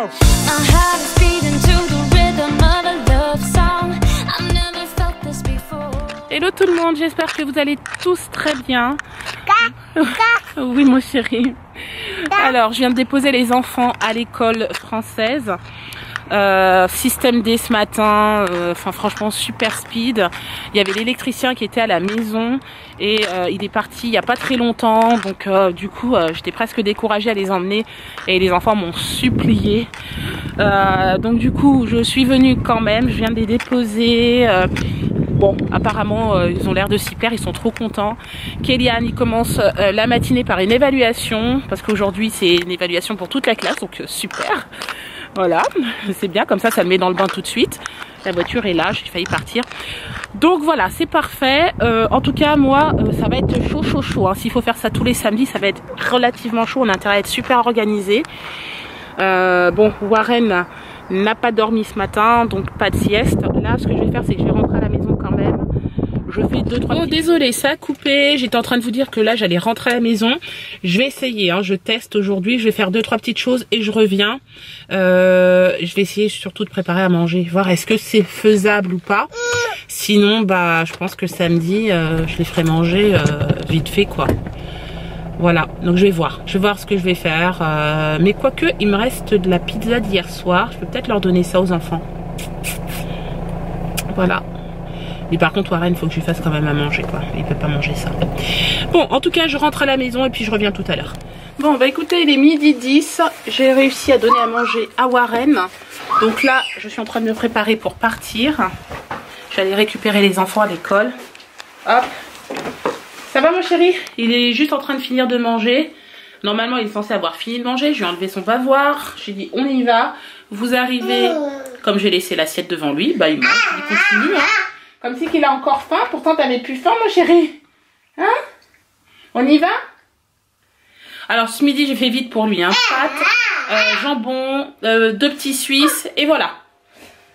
go. Hello tout le monde, j'espère que vous allez tous très bien. Oui mon chéri. Alors je viens de déposer les enfants à l'école française. Système D ce matin, enfin franchement super speed. Il y avait l'électricien qui était à la maison et il est parti il n'y a pas très longtemps, donc du coup j'étais presque découragée à les emmener et les enfants m'ont supplié. Donc du coup je suis venue quand même, je viens de les déposer. Bon, apparemment, ils ont l'air de s'y plaire, ils sont trop contents. Kélian, il commence la matinée par une évaluation, parce qu'aujourd'hui, c'est une évaluation pour toute la classe, donc super. Voilà, c'est bien, comme ça le met dans le bain tout de suite. La voiture est là, j'ai failli partir. Donc voilà, c'est parfait. En tout cas, moi, ça va être chaud. Hein. S'il faut faire ça tous les samedis, ça va être relativement chaud. On a intérêt à être super organisé. Bon, Warren n'a pas dormi ce matin, donc pas de sieste. Là, ce que je vais faire, c'est que je vais rentrer à la maison quand même. Je fais 2-3 Bon, désolé, ça a coupé. J'étais en train de vous dire que là, j'allais rentrer à la maison. Je vais essayer, hein, je teste aujourd'hui. Je vais faire 2-3 petites choses et je reviens. Je vais essayer surtout de préparer à manger, voir est-ce que c'est faisable ou pas. Sinon, bah, je pense que samedi, je les ferai manger vite fait, quoi. Voilà, donc je vais voir ce que je vais faire. Mais quoique, il me reste de la pizza d'hier soir. Je peux peut-être leur donner ça aux enfants. Voilà. Mais par contre, Warren, il faut que je lui fasse quand même à manger, quoi. Il peut pas manger ça. Bon, en tout cas, je rentre à la maison et puis je reviens tout à l'heure. Bon, bah écoutez, il est 12h10. J'ai réussi à donner à manger à Warren. Donc là, je suis en train de me préparer pour partir. J'allais récupérer les enfants à l'école. Hop. Ça va mon chéri? Il est juste en train de finir de manger. Normalement il est censé avoir fini de manger. Je lui ai enlevé son bavoir. J'ai dit on y va. Vous arrivez. Comme j'ai laissé l'assiette devant lui, bah il mange, il continue. Hein. Comme si qu'il a encore faim. Pourtant t'avais plus faim mon chéri. Hein? On y va? Alors ce midi j'ai fait vite pour lui. Hein. Pâtes, jambon, 2 petits Suisses et voilà.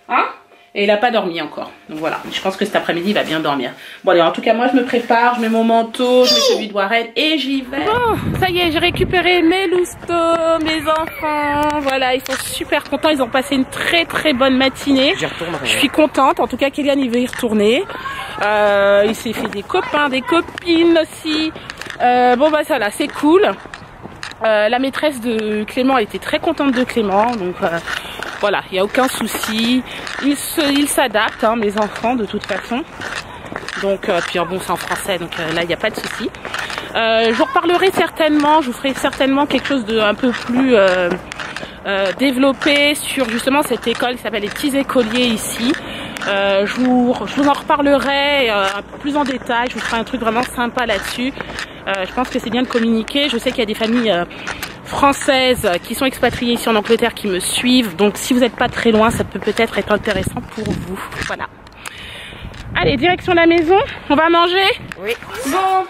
Hein? Et il n'a pas dormi encore. Donc voilà, je pense que cet après-midi, il va bien dormir. Bon allez, en tout cas, moi, je me prépare. Je mets mon manteau, je mets celui de Warren et j'y vais. Bon, ça y est, j'ai récupéré mes lousteaux, mes enfants. Voilà, ils sont super contents. Ils ont passé une très bonne matinée. Je suis contente. En tout cas, Kélian, il veut y retourner. Il s'est fait des copains, des copines aussi. Bon bah ça là, c'est cool. La maîtresse de Clément, elle était très contente de Clément. Donc... voilà, il n'y a aucun souci. Ils s'adaptent, hein, mes enfants, de toute façon. Donc, puis bon, c'est en français, donc là, il n'y a pas de souci. Je vous reparlerai certainement, je vous ferai certainement quelque chose de un peu plus développé sur justement cette école qui s'appelle les petits écoliers ici. Je vous en reparlerai un peu plus en détail, je vous ferai un truc vraiment sympa là-dessus. Je pense que c'est bien de communiquer. Je sais qu'il y a des familles... françaises qui sont expatriées ici en Angleterre qui me suivent, donc si vous n'êtes pas très loin ça peut peut-être être intéressant pour vous. Voilà, allez, direction la maison, on va manger. Oui. Bon,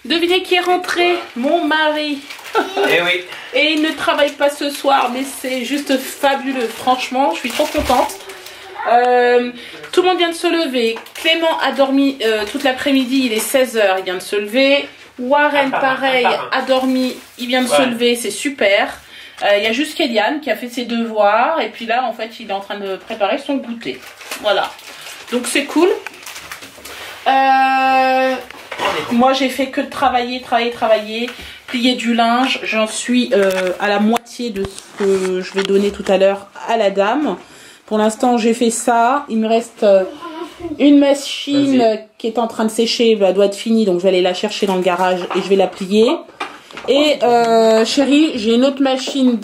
devinez qui est rentré? Mon mari. Eh oui. Et il ne travaille pas ce soir, mais c'est juste fabuleux, franchement je suis trop contente. Tout le monde vient de se lever. Clément a dormi toute l'après-midi, il est 16h, il vient de se lever. Warren, pareil, a dormi, il vient de se lever, c'est super. Il y a juste Kélian qui a fait ses devoirs. Et puis là, en fait, il est en train de préparer son goûter. Voilà. Donc c'est cool. Moi, j'ai fait que de travailler. Plier du linge. J'en suis à la moitié de ce que je vais donner tout à l'heure à la dame. Pour l'instant, j'ai fait ça. Il me reste... une machine qui est en train de sécher, elle doit être finie, donc je vais aller la chercher dans le garage et je vais la plier. Et chérie, j'ai une autre machine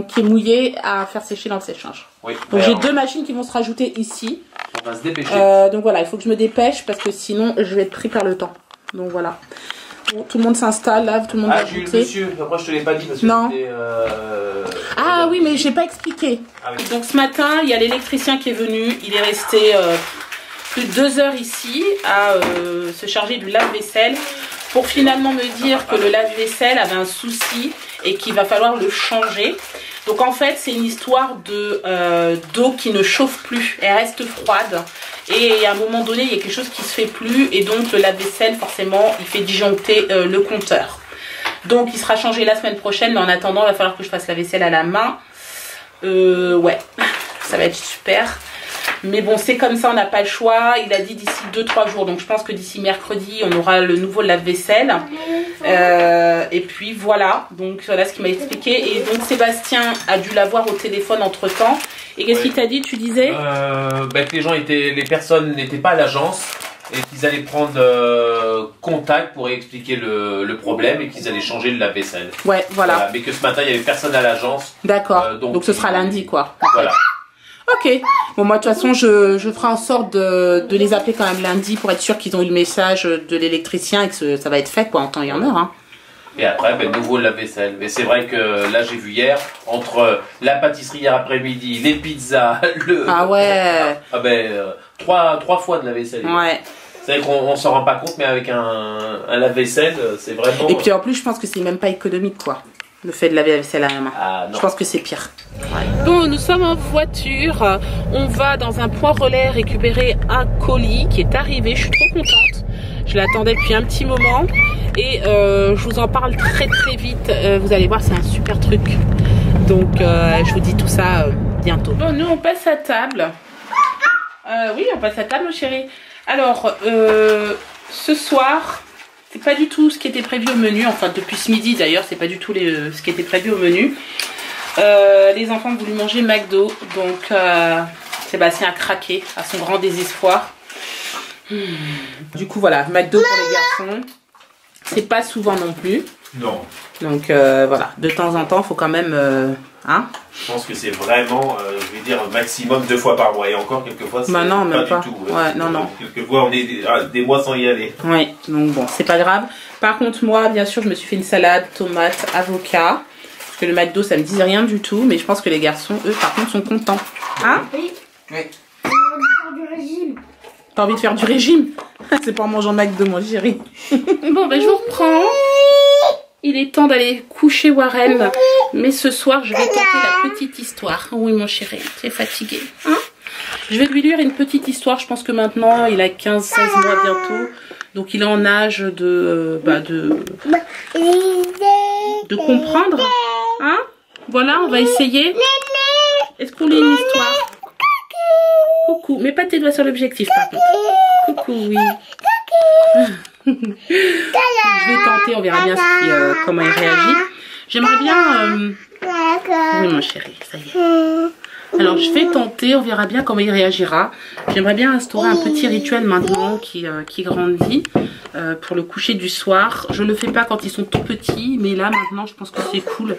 qui est mouillée à faire sécher dans le sèche-linge. Oui, donc j'ai 2 machines qui vont se rajouter ici. On va se dépêcher. Donc voilà, il faut que je me dépêche parce que sinon je vais être pris par le temps. Donc voilà. Bon, tout le monde s'installe là, tout le monde va goûter. Monsieur, après je te l'ai pas dit parce que non. Ah oui, mais j'ai pas expliqué. Ah, oui. Donc ce matin, il y a l'électricien qui est venu, il est resté plus de 2 heures ici à se charger du lave-vaisselle pour finalement me dire que le lave-vaisselle avait un souci et qu'il va falloir le changer. Donc en fait, c'est une histoire d'eau qui ne chauffe plus, elle reste froide. Et à un moment donné, il y a quelque chose qui se fait plus et donc le lave-vaisselle, forcément, il fait disjoncter le compteur. Donc il sera changé la semaine prochaine, mais en attendant, il va falloir que je fasse la vaisselle à la main. Ouais, ça va être super. Mais bon, c'est comme ça, on n'a pas le choix. Il a dit d'ici 2-3 jours. Donc je pense que d'ici mercredi, on aura le nouveau lave-vaisselle. Et puis voilà. Donc voilà ce qu'il m'a expliqué. Et donc Sébastien a dû l'avoir au téléphone entre temps. Et qu'est-ce qu'il t'a dit, tu disais? Que les personnes n'étaient pas à l'agence. Et qu'ils allaient prendre contact pour expliquer le problème et qu'ils allaient changer le lave-vaisselle. Ouais, voilà. Mais que ce matin, il n'y avait personne à l'agence. D'accord. Donc ce sera lundi, quoi. Voilà. Ok. Bon, moi, de toute façon, je ferai en sorte de les appeler quand même lundi pour être sûr qu'ils ont eu le message de l'électricien et que ça va être fait, quoi, en temps et en heure. Hein. Et après, nouveau lave-vaisselle. Mais c'est vrai que là, j'ai vu hier, entre la pâtisserie hier après-midi, les pizzas, Ah ouais. trois fois de lave-vaisselle. Ouais. C'est vrai qu'on s'en rend pas compte, mais avec un lave-vaisselle, c'est vraiment... Et puis en plus, je pense que c'est même pas économique, quoi. Le fait de laver la vaisselle à la main. Ah, je pense que c'est pire. Ouais. Bon, nous sommes en voiture. On va dans un point relais récupérer un colis qui est arrivé. Je suis trop contente. Je l'attendais depuis un petit moment. Et je vous en parle très très vite. Vous allez voir, c'est un super truc. Donc, je vous dis tout ça bientôt. Bon, nous, on passe à table. Oui, on passe à table, chérie. Alors, ce soir... C'est pas du tout ce qui était prévu au menu, enfin depuis ce midi d'ailleurs, c'est pas du tout ce qui était prévu au menu. Les enfants ont voulu manger McDo, donc Sébastien a craqué à son grand désespoir. Du coup voilà, McDo pour les garçons, c'est pas souvent non plus. Non. Donc voilà, de temps en temps, il faut quand même... hein? Je pense que c'est vraiment, je vais dire, maximum 2 fois par mois. Et encore, quelquefois, c'est non, même pas du tout. Ouais, non. Quelquefois, on est des mois sans y aller. Oui, donc bon, c'est pas grave. Par contre, moi, bien sûr, je me suis fait une salade, tomate, avocat. Parce que le McDo, ça me disait rien du tout. Mais je pense que les garçons, eux, par contre, sont contents. Hein? Oui. Oui. J'ai envie de faire du régime. T'as envie de faire du régime? C'est pas en mangeant McDo, mon chéri. Bon, ben, je vous reprends. Il est temps d'aller coucher Warren. Mais ce soir, je vais tenter la petite histoire. Oui, mon chéri, tu es fatigué. Hein? Je vais lui lire une petite histoire. Je pense que maintenant, il a 15-16 mois bientôt. Donc, il est en âge de comprendre. Hein? Voilà, on va essayer. Est-ce qu'on lit une histoire? Coucou. Mets pas tes doigts sur l'objectif, par contre. Coucou, oui. Je vais tenter, on verra bien comment il réagit. J'aimerais bien... Oui, mon chéri, ça y est. Alors, je vais tenter, on verra bien comment il réagira. J'aimerais bien instaurer un petit rituel maintenant qui grandit pour le coucher du soir. Je ne le fais pas quand ils sont tout petits, mais là, maintenant, je pense que c'est cool.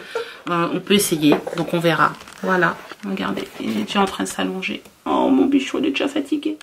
On peut essayer, donc on verra. Voilà, regardez, il est déjà en train de s'allonger. Oh, mon bichon, il est déjà fatigué.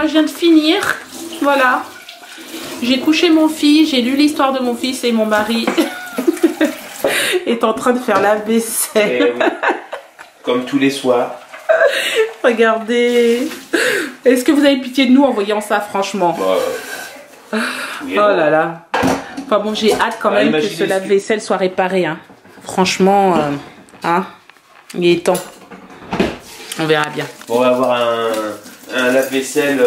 De finir, voilà, j'ai couché mon fils, j'ai lu l'histoire de mon fils et mon mari est en train de faire la vaisselle. Oui. Comme tous les soirs. Regardez, est-ce que vous avez pitié de nous en voyant ça, franchement? Oui, oh là là, Enfin bon, j'ai hâte quand même que ce lave-vaisselle soit réparé. Hein. Franchement, hein, il est temps. On verra bien. On va avoir un lave-vaisselle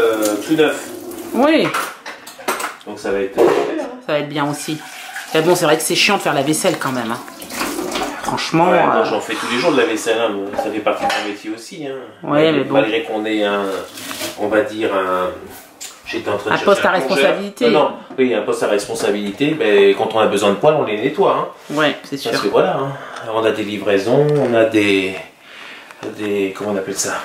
tout neuf. Oui. Donc ça va être ça va être bien aussi. Mais bon, c'est vrai que c'est chiant de faire la vaisselle quand même. Hein. Franchement. Ouais, moi j'en fais tous les jours de la vaisselle. Hein. Ça fait partie de mon métier aussi. Hein. Ouais, mais bon. Malgré qu'on ait on va dire j'étais en train de un poste à responsabilité. Non, oui, un poste à responsabilité. Mais quand on a besoin de poêles, on les nettoie. Hein. Ouais, c'est sûr. Parce que voilà, hein. On a des livraisons, on a des comment on appelle ça,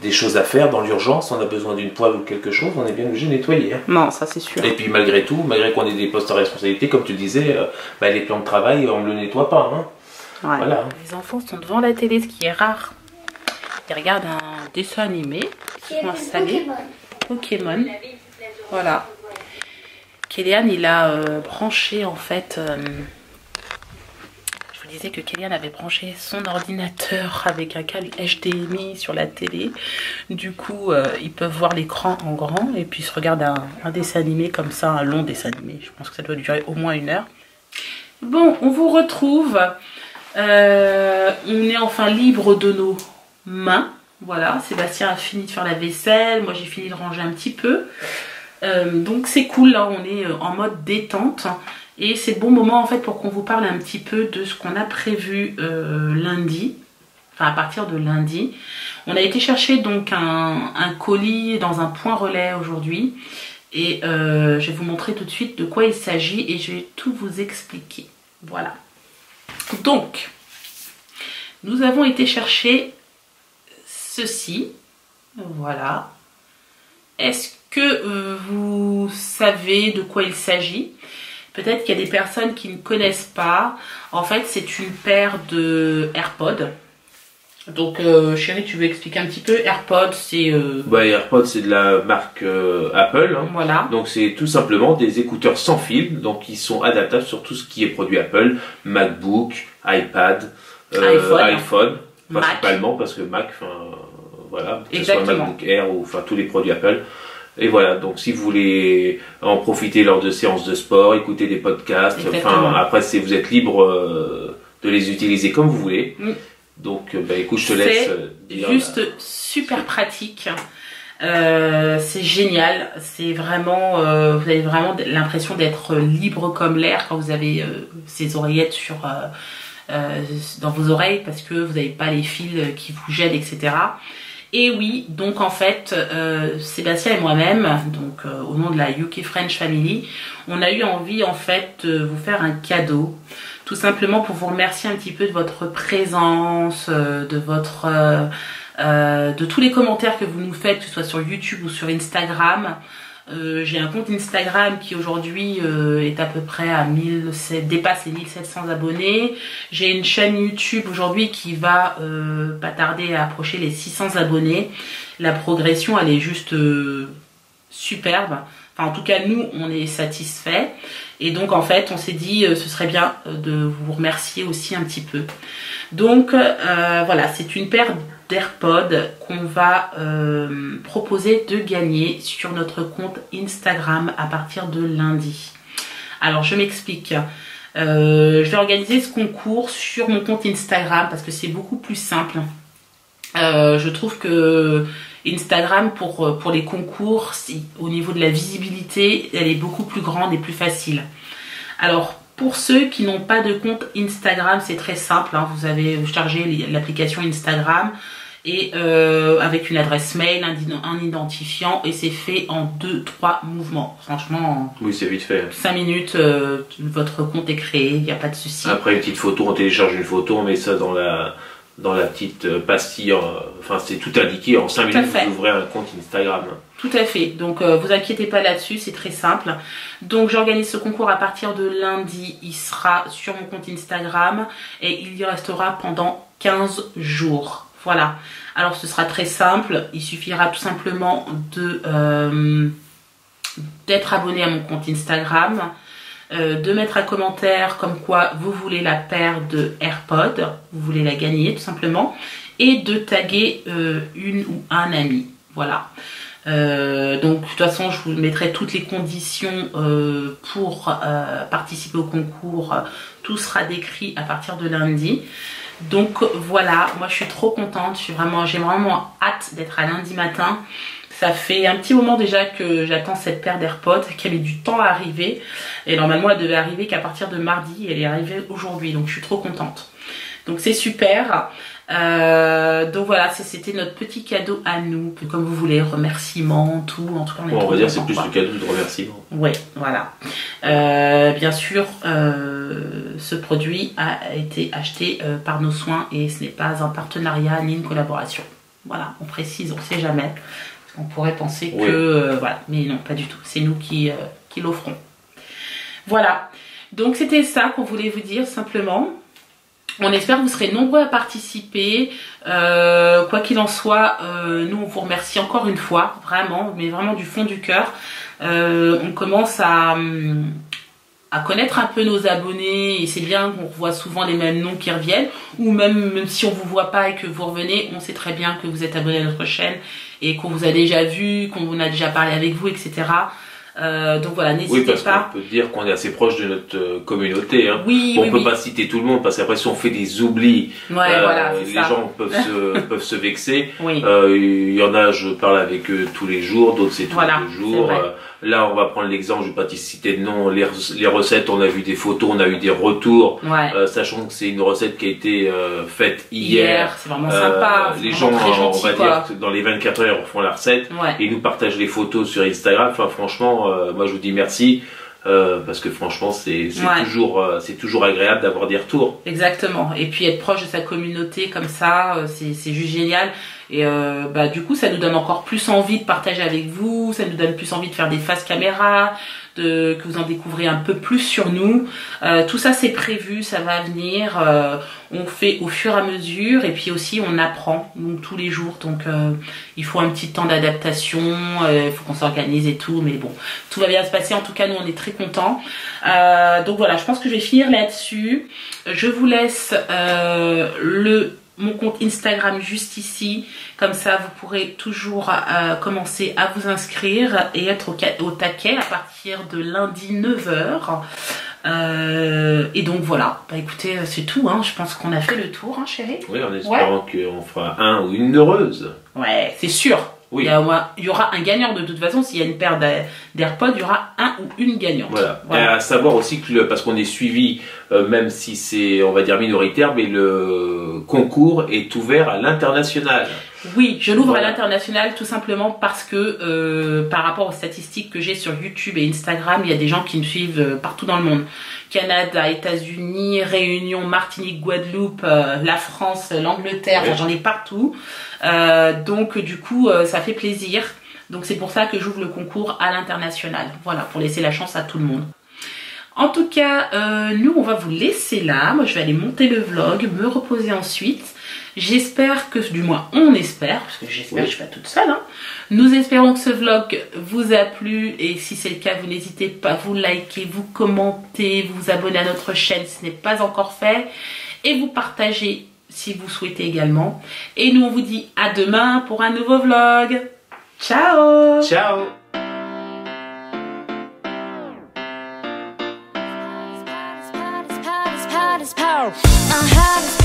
des choses à faire dans l'urgence, on a besoin d'une poêle ou quelque chose, on est bien obligé de nettoyer. Hein. Non, ça c'est sûr. Et puis malgré tout, malgré qu'on ait des postes à responsabilité, comme tu disais, les plans de travail, on ne le nettoie pas. Hein. Ouais. Voilà. Les enfants sont devant la télé, ce qui est rare. Ils regardent un dessin animé, ils sont installés. Pokémon. Voilà. Kélian, il a branché en fait... Je vous disais que Kélian avait branché son ordinateur avec un câble HDMI sur la télé. Du coup, ils peuvent voir l'écran en grand et puis ils se regardent un dessin animé comme ça, un long dessin animé. Je pense que ça doit durer au moins 1 heure. Bon, on vous retrouve. On est enfin libre de nos mains. Voilà, Sébastien a fini de faire la vaisselle. Moi, j'ai fini de ranger un petit peu. Donc, c'est cool. Là, on est en mode détente. Et c'est le bon moment en fait pour qu'on vous parle un petit peu de ce qu'on a prévu lundi, enfin à partir de lundi. On a été chercher donc un colis dans un point relais aujourd'hui et je vais vous montrer tout de suite de quoi il s'agit et je vais tout vous expliquer. Voilà. Donc, nous avons été chercher ceci. Voilà. Est-ce que vous savez de quoi il s'agit ? Peut-être qu'il y a des personnes qui ne connaissent pas. En fait, c'est une paire de AirPods. Donc, chérie, tu veux expliquer un petit peu? AirPods, c'est... AirPods, c'est de la marque Apple. Hein. Voilà. Donc, c'est tout simplement des écouteurs sans fil. Donc, ils sont adaptables sur tout ce qui est produit Apple. MacBook, iPad, iPhone. Principalement parce que Mac, voilà. Que ce soit MacBook Air ou tous les produits Apple. Et voilà, donc si vous voulez en profiter lors de séances de sport, écouter des podcasts, après vous êtes libre de les utiliser comme vous voulez. Donc écoute, je te laisse dire. C'est juste super pratique, c'est génial, c'est vraiment, vous avez vraiment l'impression d'être libre comme l'air quand vous avez ces oreillettes dans vos oreilles parce que vous n'avez pas les fils qui vous gênent, etc. Et oui, donc en fait, Sébastien et moi-même, donc au nom de la UK French Family, on a eu envie en fait de vous faire un cadeau, tout simplement pour vous remercier un petit peu de votre présence, de tous les commentaires que vous nous faites, que ce soit sur YouTube ou sur Instagram. J'ai un compte Instagram qui aujourd'hui est à peu près à dépasse les 1700 abonnés. J'ai une chaîne YouTube aujourd'hui qui va pas tarder à approcher les 600 abonnés. La progression elle est juste superbe. Enfin en tout cas nous on est satisfaits. Et donc en fait on s'est dit ce serait bien de vous remercier aussi un petit peu. Donc voilà, c'est une paire d'AirPods qu'on va proposer de gagner sur notre compte Instagram à partir de lundi. Alors je m'explique. Je vais organiser ce concours sur mon compte Instagram parce que c'est beaucoup plus simple. Je trouve que Instagram pour les concours, au niveau de la visibilité, elle est beaucoup plus grande et plus facile. Alors pour ceux qui n'ont pas de compte Instagram, c'est très simple. Hein. Vous avez chargé l'application Instagram et avec une adresse mail, un identifiant et c'est fait en 2-3 mouvements. Franchement, oui, c'est vite fait. 5 minutes, votre compte est créé, il n'y a pas de souci. Après une petite photo, on télécharge une photo, on met ça dans la petite pastille, enfin c'est tout indiqué, en 5 minutes vous ouvrez un compte Instagram. Tout à fait, donc vous inquiétez pas là-dessus, c'est très simple. Donc j'organise ce concours à partir de lundi, il sera sur mon compte Instagram et il y restera pendant 15 jours. Voilà, alors ce sera très simple, il suffira tout simplement d'être abonné à mon compte Instagram, de mettre un commentaire comme quoi vous voulez la paire de AirPods, vous voulez la gagner tout simplement, et de taguer une ou un ami. Voilà. Donc de toute façon je vous mettrai toutes les conditions pour participer au concours, tout sera décrit à partir de lundi. Donc voilà, moi je suis trop contente, j'ai vraiment hâte d'être à lundi matin. Ça fait un petit moment déjà que j'attends cette paire d'AirPods qui a mis du temps à arriver. Et normalement elle devait arriver qu'à partir de mardi, elle est arrivée aujourd'hui, donc je suis trop contente. Donc c'est super. Donc voilà, c'était notre petit cadeau à nous, comme vous voulez, remerciement, tout. En tout cas, on va dire c'est plus le cadeau de remerciement. Oui, voilà. Bien sûr, ce produit a été acheté par Nos Soins et ce n'est pas un partenariat ni une collaboration. Voilà, on précise, on ne sait jamais. On pourrait penser que voilà, mais non, pas du tout. C'est nous qui l'offrons. Voilà. Donc c'était ça qu'on voulait vous dire simplement. On espère que vous serez nombreux à participer. Quoi qu'il en soit, nous on vous remercie encore une fois, vraiment, mais vraiment du fond du cœur. On commence à connaître un peu nos abonnés et c'est bien qu'on revoit souvent les mêmes noms qui reviennent, ou même si on vous voit pas et que vous revenez, on sait très bien que vous êtes abonné à notre chaîne et qu'on vous a déjà vu, qu'on a déjà parlé avec vous, etc. Donc voilà, n'hésitez pas. On peut dire qu'on est assez proche de notre communauté. Hein. Oui, on peut pas citer tout le monde parce qu'après si on fait des oublis, voilà, les gens peuvent se vexer. Oui. Il y en a, je parle avec eux tous les jours, d'autres c'est tous les jours. Là, on va prendre l'exemple, je ne vais pas te citer de nom, les recettes, on a vu des photos, on a eu des retours, sachant que c'est une recette qui a été faite hier. C'est vraiment sympa. Les gens, on va dire, dans les 24 heures, font la recette et nous partagent les photos sur Instagram. Enfin, franchement, moi, je vous dis merci. Parce que franchement c'est toujours agréable d'avoir des retours. Exactement, et puis être proche de sa communauté comme ça, c'est juste génial. Et du coup ça nous donne encore plus envie de partager avec vous, ça nous donne plus envie de faire des face caméra, que vous en découvrez un peu plus sur nous. Tout ça c'est prévu, ça va venir. On fait au fur et à mesure et puis aussi on apprend donc, tous les jours. Donc il faut un petit temps d'adaptation, il faut qu'on s'organise et tout. Mais bon, tout va bien se passer. En tout cas, nous on est très contents. Donc voilà, je pense que je vais finir là-dessus. Je vous laisse mon compte Instagram juste ici, comme ça vous pourrez toujours commencer à vous inscrire et être au taquet à partir de lundi 9h. Et donc voilà, écoutez, c'est tout, hein. Je pense qu'on a fait le tour, hein, chérie. Oui, en espérant qu'on fera un ou une heureuse. Ouais, c'est sûr. Oui. Il y aura un gagnant de toute façon. S'il y a une paire d'AirPods, il y aura un ou une gagnante. Voilà. Et à savoir aussi que parce qu'on est suivi, même si c'est, on va dire, minoritaire, mais le concours est ouvert à l'international. Oui, je l'ouvre à l'international tout simplement parce que par rapport aux statistiques que j'ai sur YouTube et Instagram, il y a des gens qui me suivent partout dans le monde. Canada, États-Unis, Réunion, Martinique, Guadeloupe, la France, l'Angleterre, j'en ai partout. Donc du coup, ça fait plaisir. Donc c'est pour ça que j'ouvre le concours à l'international. Voilà, pour laisser la chance à tout le monde. En tout cas, nous, on va vous laisser là. Moi, je vais aller monter le vlog, me reposer ensuite. J'espère que, du moins, on espère, parce que j'espère que je suis pas toute seule, hein. Nous espérons que ce vlog vous a plu. Et si c'est le cas, vous n'hésitez pas à vous liker, vous commenter, vous abonner à notre chaîne si ce n'est pas encore fait. Et vous partager si vous souhaitez également. Et nous, on vous dit à demain pour un nouveau vlog. Ciao! Ciao! Power.